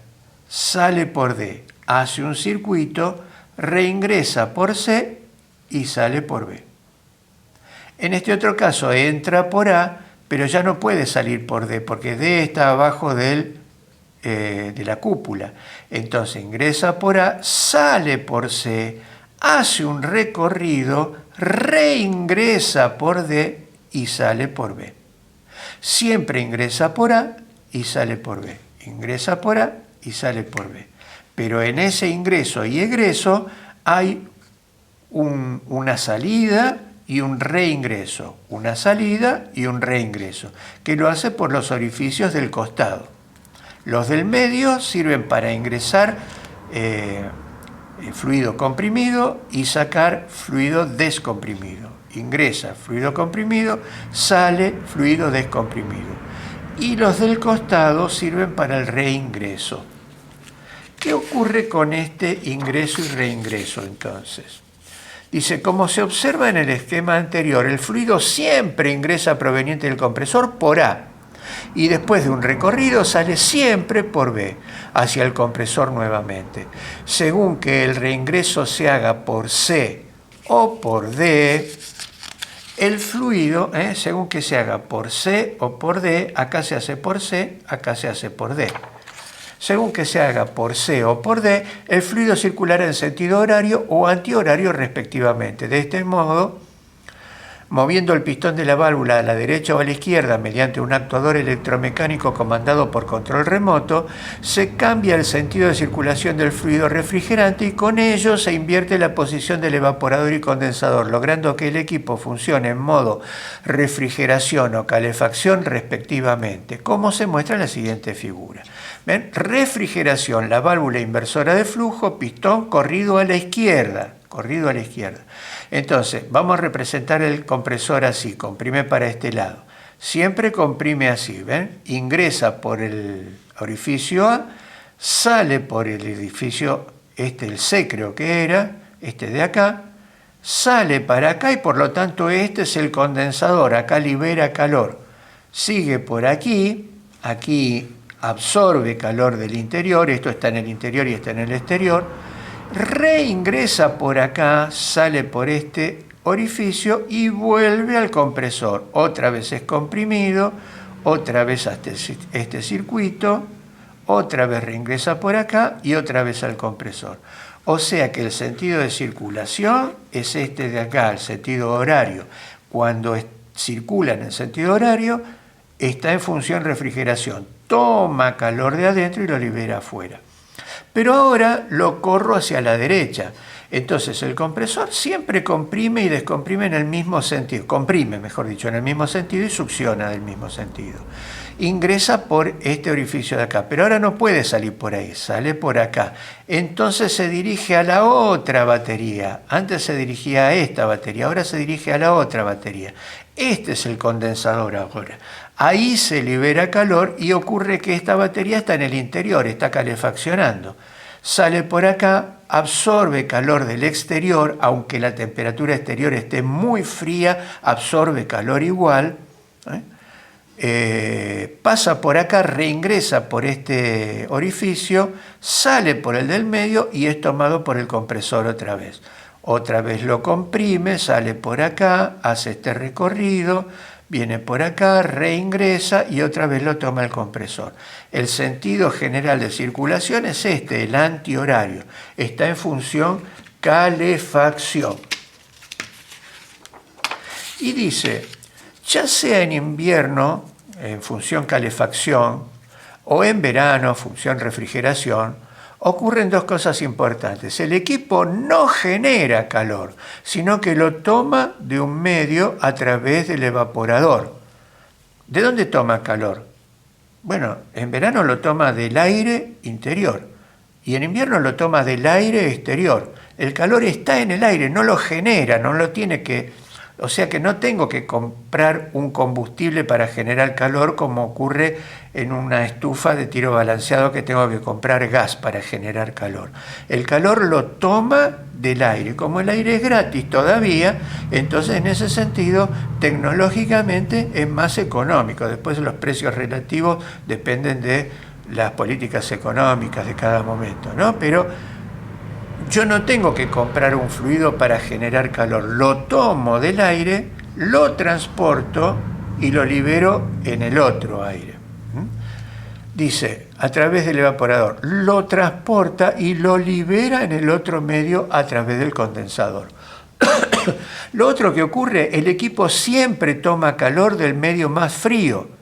sale por D, hace un circuito, reingresa por C y sale por B. En este otro caso entra por A, pero ya no puede salir por D, porque D está abajo de la cúpula. Entonces ingresa por A, sale por C, hace un recorrido, reingresa por D y sale por B. Siempre ingresa por A y sale por B. Ingresa por A y sale por B. Pero en ese ingreso y egreso hay una salida y un reingreso, una salida y un reingreso, que lo hace por los orificios del costado. Los del medio sirven para ingresar fluido comprimido y sacar fluido descomprimido. Ingresa fluido comprimido, sale fluido descomprimido. Y los del costado sirven para el reingreso. ¿Qué ocurre con este ingreso y reingreso entonces? Dice, como se observa en el esquema anterior, el fluido siempre ingresa proveniente del compresor por A y después de un recorrido sale siempre por B hacia el compresor nuevamente. Según que el reingreso se haga por C o por D, el fluido, según que se haga por C o por D, acá se hace por C, acá se hace por D. Según que se haga por C o por D, el fluido circulará en sentido horario o antihorario respectivamente. De este modo, moviendo el pistón de la válvula a la derecha o a la izquierda mediante un actuador electromecánico comandado por control remoto, se cambia el sentido de circulación del fluido refrigerante y con ello se invierte la posición del evaporador y condensador, logrando que el equipo funcione en modo refrigeración o calefacción respectivamente, como se muestra en la siguiente figura. ¿Ven? Refrigeración, la válvula inversora de flujo, pistón corrido a la izquierda. Entonces, vamos a representar el compresor así, comprime para este lado. Siempre comprime así, ¿ven? Ingresa por el orificio A, sale por el orificio, el C creo que era, este de acá, sale para acá y por lo tanto este es el condensador, acá libera calor. Sigue por aquí, aquí absorbe calor del interior, esto está en el interior y está en el exterior, reingresa por acá, sale por este orificio y vuelve al compresor. Otra vez es comprimido, otra vez hasta este circuito, otra vez reingresa por acá y otra vez al compresor. O sea que el sentido de circulación es este de acá, el sentido horario. Cuando circula en el sentido horario, está en función refrigeración. Toma calor de adentro y lo libera afuera. Pero ahora lo corro hacia la derecha. Entonces el compresor siempre comprime y descomprime en el mismo sentido. Comprime, mejor dicho, en el mismo sentido y succiona del mismo sentido. Ingresa por este orificio de acá, pero ahora no puede salir por ahí, sale por acá. Entonces se dirige a la otra batería. Antes se dirigía a esta batería, ahora se dirige a la otra batería. Este es el condensador ahora. Ahí se libera calor y ocurre que esta batería está en el interior, está calefaccionando. Sale por acá, absorbe calor del exterior, aunque la temperatura exterior esté muy fría, absorbe calor igual. Pasa por acá, reingresa por este orificio, sale por el del medio y es tomado por el compresor otra vez. Otra vez lo comprime, sale por acá, hace este recorrido, viene por acá, reingresa y otra vez lo toma el compresor. El sentido general de circulación es el antihorario. Está en función calefacción. Y dice, ya sea en invierno, en función calefacción, o en verano, función refrigeración, ocurren dos cosas importantes. El equipo no genera calor, sino que lo toma de un medio a través del evaporador. ¿De dónde toma calor? Bueno, en verano lo toma del aire interior y en invierno lo toma del aire exterior. El calor está en el aire, no lo genera, no lo tiene que... O sea que no tengo que comprar un combustible para generar calor como ocurre en una estufa de tiro balanceado que tengo que comprar gas para generar calor. El calor lo toma del aire. Como el aire es gratis todavía, entonces en ese sentido tecnológicamente es más económico. Después los precios relativos dependen de las políticas económicas de cada momento, ¿no? Pero yo no tengo que comprar un fluido para generar calor, lo tomo del aire, lo transporto y lo libero en el otro aire. Dice, a través del evaporador, lo transporta y lo libera en el otro medio a través del condensador. Lo otro que ocurre, el equipo siempre toma calor del medio más frío,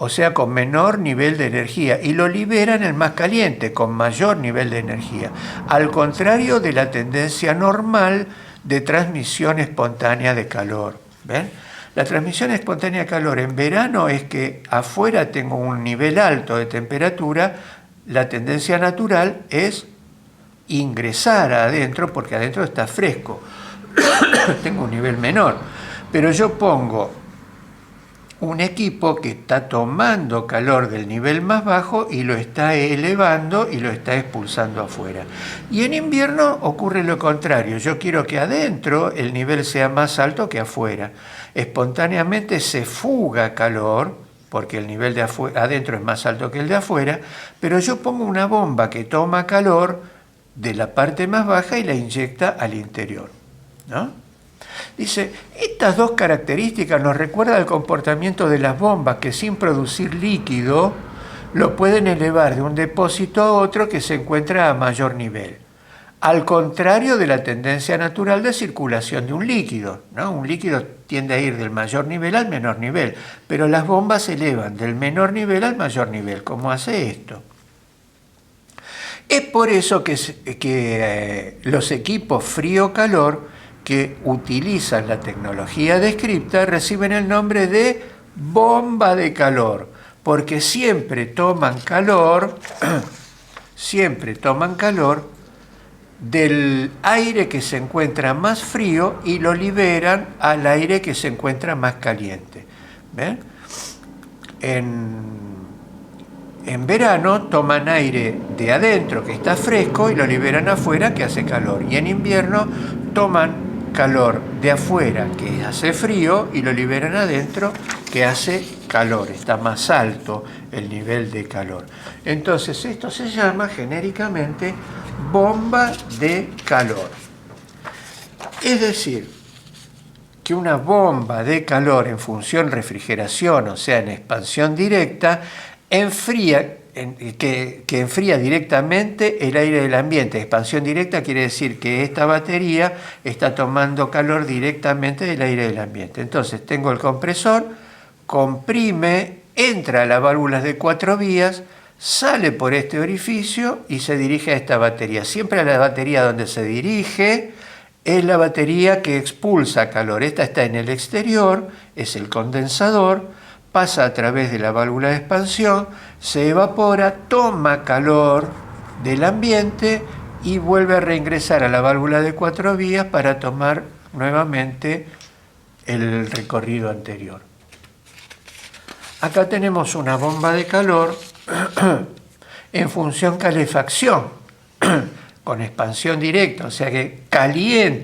o sea, con menor nivel de energía, y lo libera en el más caliente, con mayor nivel de energía, al contrario de la tendencia normal de transmisión espontánea de calor. ¿Ven? La transmisión espontánea de calor en verano es que afuera tengo un nivel alto de temperatura, la tendencia natural es ingresar adentro, porque adentro está fresco, tengo un nivel menor, pero yo pongo un equipo que está tomando calor del nivel más bajo y lo está elevando y lo está expulsando afuera. Y en invierno ocurre lo contrario. Yo quiero que adentro el nivel sea más alto que afuera. Espontáneamente se fuga calor, porque el nivel de adentro es más alto que el de afuera, pero yo pongo una bomba que toma calor de la parte más baja y la inyecta al interior, ¿no? Dice, estas dos características nos recuerdan el comportamiento de las bombas que sin producir líquido lo pueden elevar de un depósito a otro que se encuentra a mayor nivel. Al contrario de la tendencia natural de circulación de un líquido, ¿no? Un líquido tiende a ir del mayor nivel al menor nivel, pero las bombas se elevan del menor nivel al mayor nivel. ¿Cómo hace esto? Es por eso que los equipos frío-calor que utilizan la tecnología descripta reciben el nombre de bomba de calor, porque siempre toman calor del aire que se encuentra más frío y lo liberan al aire que se encuentra más caliente. ¿Ven? En verano toman aire de adentro que está fresco y lo liberan afuera que hace calor. Y en invierno toman calor de afuera que hace frío y lo liberan adentro que hace calor. Está más alto el nivel de calor. Entonces esto se llama genéricamente bomba de calor. Es decir, que una bomba de calor en función refrigeración, o sea, en expansión directa, que enfría directamente el aire del ambiente. Expansión directa quiere decir que esta batería está tomando calor directamente del aire del ambiente. Entonces tengo el compresor, comprime, entra a las válvulas de 4 vías, sale por este orificio y se dirige a esta batería. Siempre a la batería donde se dirige es la batería que expulsa calor. Esta está en el exterior, es el condensador, pasa a través de la válvula de expansión, se evapora, toma calor del ambiente y vuelve a reingresar a la válvula de 4 vías para tomar nuevamente el recorrido anterior. Acá tenemos una bomba de calor en función calefacción, con expansión directa, o sea que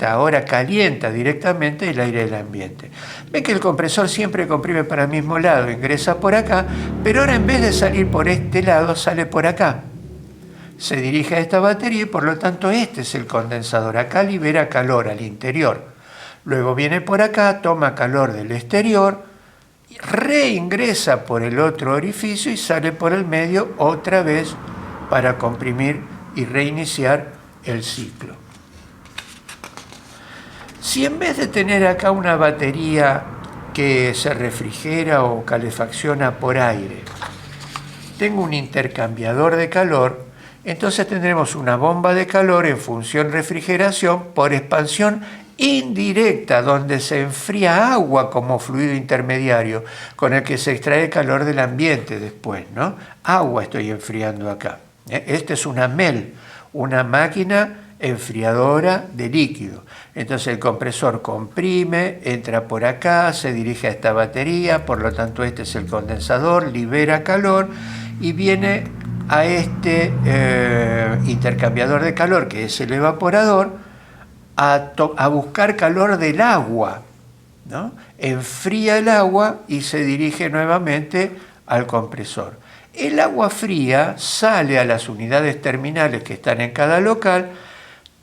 ahora calienta directamente el aire del ambiente. Ven que el compresor siempre comprime para el mismo lado, ingresa por acá, pero ahora en vez de salir por este lado, sale por acá. Se dirige a esta batería y por lo tanto este es el condensador. Acá libera calor al interior. Luego viene por acá, toma calor del exterior, reingresa por el otro orificio y sale por el medio otra vez para comprimir y reiniciar el ciclo. Si en vez de tener acá una batería que se refrigera o calefacciona por aire, tengo un intercambiador de calor, entonces tendremos una bomba de calor en función refrigeración por expansión indirecta, donde se enfría agua como fluido intermediario, con el que se extrae calor del ambiente después, ¿no? Agua estoy enfriando acá. Esta es una MEL, una máquina enfriadora de líquido. Entonces el compresor comprime, entra por acá, se dirige a esta batería, por lo tanto este es el condensador, libera calor y viene a este intercambiador de calor, que es el evaporador, a buscar calor del agua, ¿no? Enfría el agua y se dirige nuevamente al compresor. El agua fría sale a las unidades terminales que están en cada local,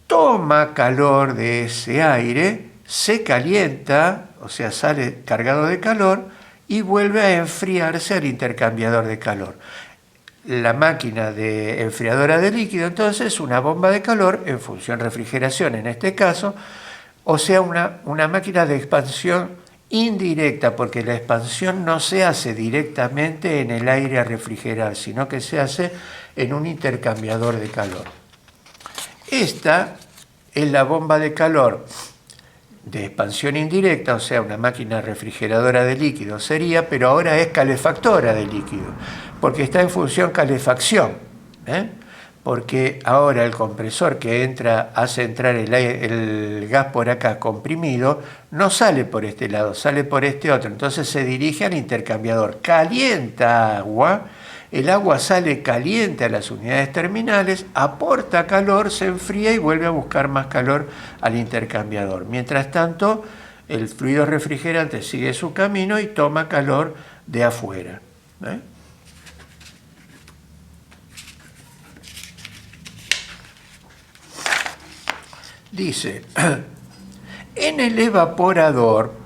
toma calor de ese aire, se calienta, o sea, sale cargado de calor y vuelve a enfriarse al intercambiador de calor. La máquina de enfriadora de líquido, entonces, una bomba de calor en función refrigeración en este caso, o sea, una máquina de expansión indirecta, porque la expansión no se hace directamente en el aire a refrigerar, sino que se hace en un intercambiador de calor. Esta es la bomba de calor de expansión indirecta, o sea, una máquina refrigeradora de líquido sería, pero ahora es calefactora de líquido, porque está en función calefacción, porque ahora el compresor que hace entrar el gas por acá comprimido, no sale por este lado, sale por este otro, entonces se dirige al intercambiador, calienta agua, el agua sale caliente a las unidades terminales, aporta calor, se enfría y vuelve a buscar más calor al intercambiador. Mientras tanto, el fluido refrigerante sigue su camino y toma calor de afuera. Dice, en el evaporador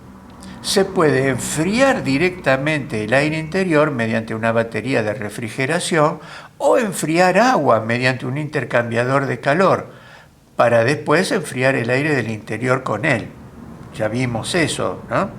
se puede enfriar directamente el aire interior mediante una batería de refrigeración o enfriar agua mediante un intercambiador de calor para después enfriar el aire del interior con él. Ya vimos eso, ¿no?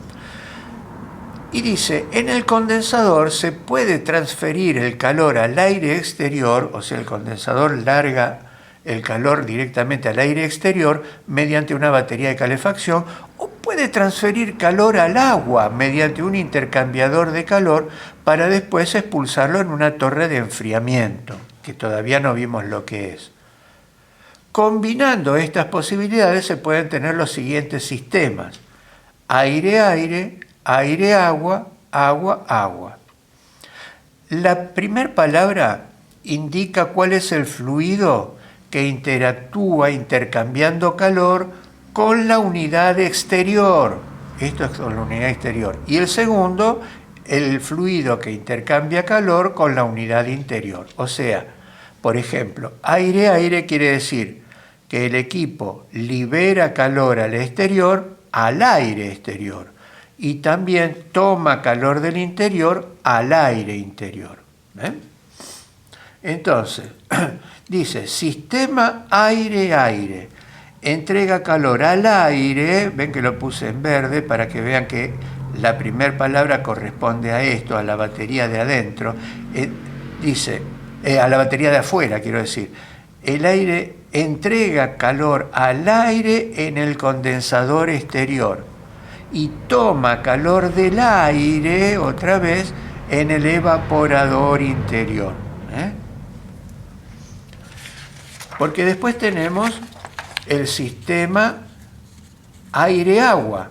Y dice, en el condensador se puede transferir el calor al aire exterior, o sea, el condensador larga el calor directamente al aire exterior mediante una batería de calefacción, o puede transferir calor al agua mediante un intercambiador de calor para después expulsarlo en una torre de enfriamiento, que todavía no vimos lo que es. Combinando estas posibilidades se pueden tener los siguientes sistemas: aire-aire, aire-agua, agua-agua. La primera palabra indica cuál es el fluido que interactúa intercambiando calor con la unidad exterior. Esto es con la unidad exterior. Y el segundo, el fluido que intercambia calor con la unidad interior. O sea, por ejemplo, aire-aire quiere decir que el equipo libera calor al exterior, al aire exterior, y también toma calor del interior al aire interior. Entonces, dice, sistema aire-aire, entrega calor al aire, ven que lo puse en verde para que vean que la primera palabra corresponde a esto, a la batería de adentro, dice, a la batería de afuera, quiero decir, el aire entrega calor al aire en el condensador exterior y toma calor del aire, otra vez, en el evaporador interior. Porque después tenemos el sistema aire-agua,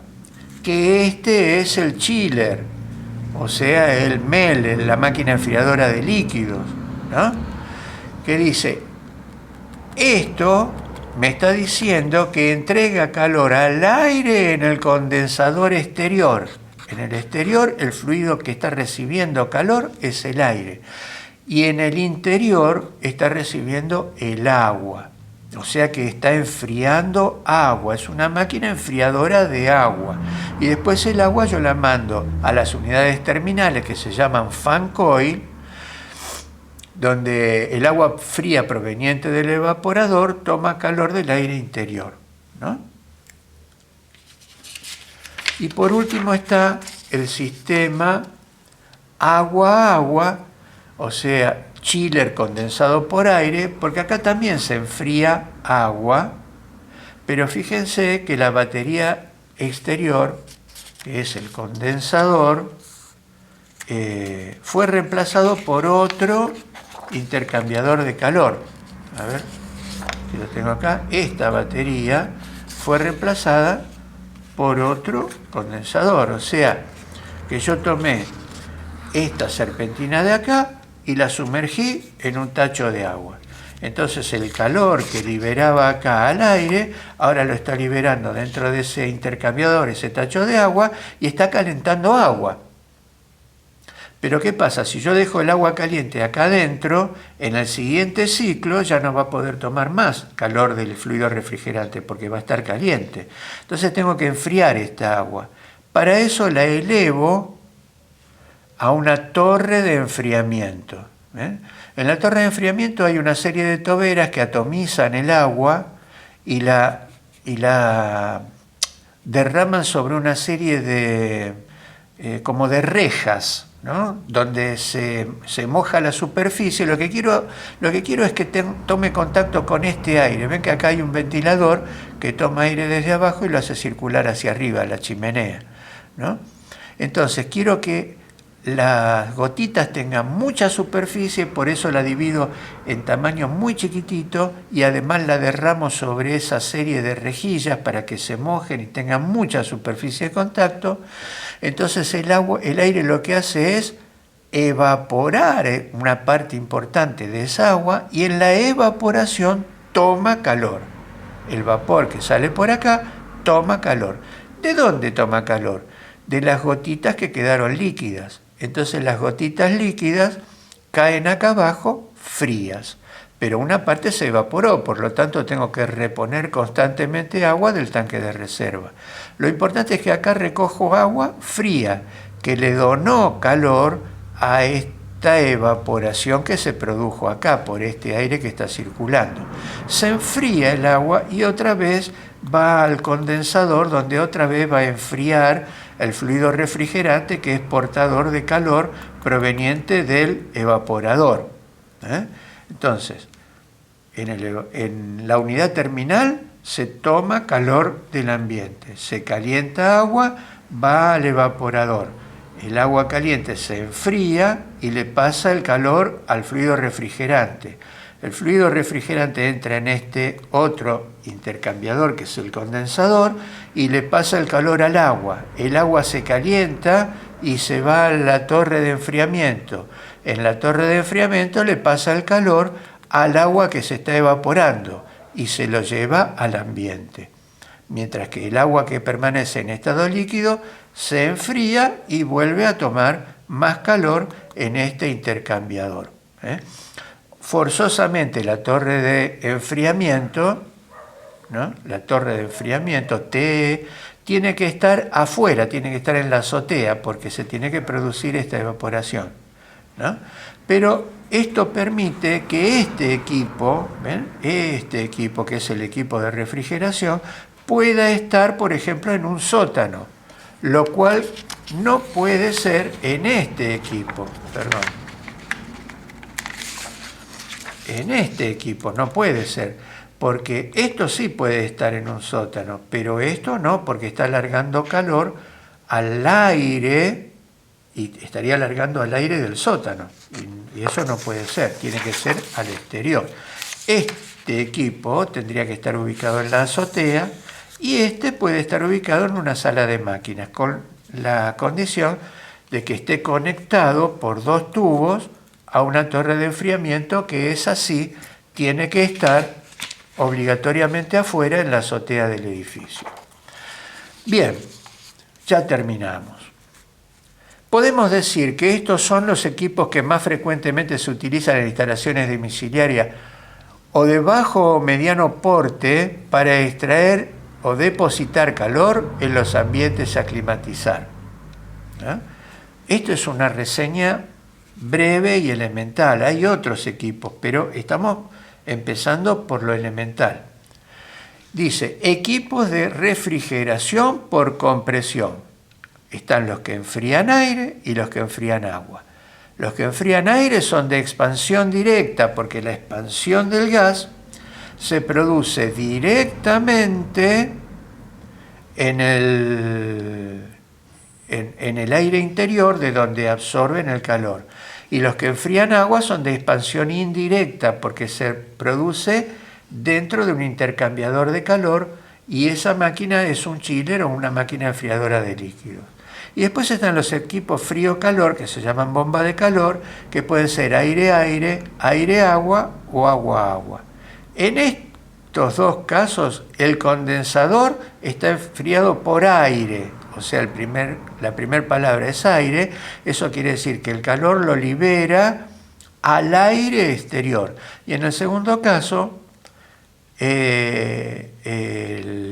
que este es el chiller, o sea, el MEL, la máquina enfriadora de líquidos, ¿no? Que dice, esto me está diciendo que entrega calor al aire en el condensador exterior. En el exterior, el fluido que está recibiendo calor es el aire. Y en el interior está recibiendo el agua. O sea que está enfriando agua. Es una máquina enfriadora de agua. Y después el agua yo la mando a las unidades terminales que se llaman fan coil, donde el agua fría proveniente del evaporador toma calor del aire interior, ¿no? Y por último está el sistema agua-agua, o sea, chiller condensado por aire, porque acá también se enfría agua, pero fíjense que la batería exterior, que es el condensador, fue reemplazado por otro intercambiador de calor. A ver, que lo tengo acá, esta batería fue reemplazada por otro condensador. O sea, que yo tomé esta serpentina de acá y la sumergí en un tacho de agua. Entonces el calor que liberaba acá al aire, ahora lo está liberando dentro de ese intercambiador, ese tacho de agua, y está calentando agua. Pero ¿qué pasa? Si yo dejo el agua caliente acá adentro, en el siguiente ciclo ya no va a poder tomar más calor del fluido refrigerante porque va a estar caliente. Entonces tengo que enfriar esta agua. Para eso la elevo a una torre de enfriamiento. En la torre de enfriamiento hay una serie de toberas que atomizan el agua y la derraman sobre una serie de como de rejas, ¿no? Donde se moja la superficie. Lo que quiero es que tome contacto con este aire. Ven que acá hay un ventilador que toma aire desde abajo y lo hace circular hacia arriba, la chimenea, ¿no? Entonces quiero que las gotitas tengan mucha superficie, por eso la divido en tamaño muy chiquitito y además la derramo sobre esa serie de rejillas para que se mojen y tengan mucha superficie de contacto. Entonces el aire lo que hace es evaporar una parte importante de esa agua y en la evaporación toma calor. El vapor que sale por acá toma calor. ¿De dónde toma calor? De las gotitas que quedaron líquidas. Entonces las gotitas líquidas caen acá abajo frías, pero una parte se evaporó, por lo tanto tengo que reponer constantemente agua del tanque de reserva. Lo importante es que acá recojo agua fría, que le donó calor a esta evaporación que se produjo acá por este aire que está circulando. Se enfría el agua y otra vez va al condensador, donde otra vez va a enfriar el fluido refrigerante que es portador de calor proveniente del evaporador. Entonces, en la unidad terminal se toma calor del ambiente, se calienta agua, va al evaporador. El agua caliente se enfría y le pasa el calor al fluido refrigerante. El fluido refrigerante entra en este otro intercambiador que es el condensador y le pasa el calor al agua. El agua se calienta y se va a la torre de enfriamiento. En la torre de enfriamiento le pasa el calor al agua que se está evaporando y se lo lleva al ambiente. Mientras que el agua que permanece en estado líquido se enfría y vuelve a tomar más calor en este intercambiador. Forzosamente la torre de enfriamiento, ¿no? La torre de enfriamiento TE tiene que estar afuera, tiene que estar en la azotea porque se tiene que producir esta evaporación, ¿no? Pero esto permite que este equipo, ¿ven? Este equipo que es el equipo de refrigeración, pueda estar, por ejemplo, en un sótano, lo cual no puede ser en este equipo, perdón. En este equipo no puede ser, porque esto sí puede estar en un sótano, pero esto no, porque está alargando calor al aire y estaría alargando al aire del sótano, y eso no puede ser, tiene que ser al exterior. Este equipo tendría que estar ubicado en la azotea y este puede estar ubicado en una sala de máquinas, con la condición de que esté conectado por dos tubos a una torre de enfriamiento que es así, tiene que estar obligatoriamente afuera en la azotea del edificio. Bien, ya terminamos. Podemos decir que estos son los equipos que más frecuentemente se utilizan en instalaciones domiciliarias o de bajo o mediano porte para extraer o depositar calor en los ambientes a climatizar. Esto es una reseña breve y elemental. Hay otros equipos, pero estamos empezando por lo elemental. Dice, equipos de refrigeración por compresión. Están los que enfrían aire y los que enfrían agua. Los que enfrían aire son de expansión directa, porque la expansión del gas se produce directamente en el aire interior, de donde absorben el calor. Y los que enfrían agua son de expansión indirecta, porque se produce dentro de un intercambiador de calor, y esa máquina es un chiller o una máquina enfriadora de líquidos. Y después están los equipos frío-calor, que se llaman bomba de calor, que pueden ser aire-aire, aire-agua o agua-agua. En estos dos casos, el condensador está enfriado por aire, o sea, la primera palabra es aire. Eso quiere decir que el calor lo libera al aire exterior. Y en el segundo caso, el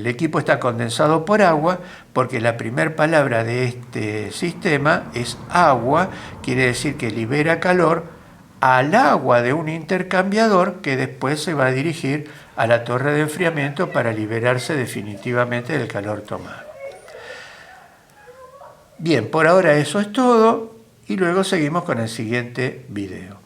equipo está condensado por agua, porque la primera palabra de este sistema es agua, quiere decir que libera calor al agua de un intercambiador que después se va a dirigir a la torre de enfriamiento para liberarse definitivamente del calor tomado. Bien, por ahora eso es todo y luego seguimos con el siguiente video.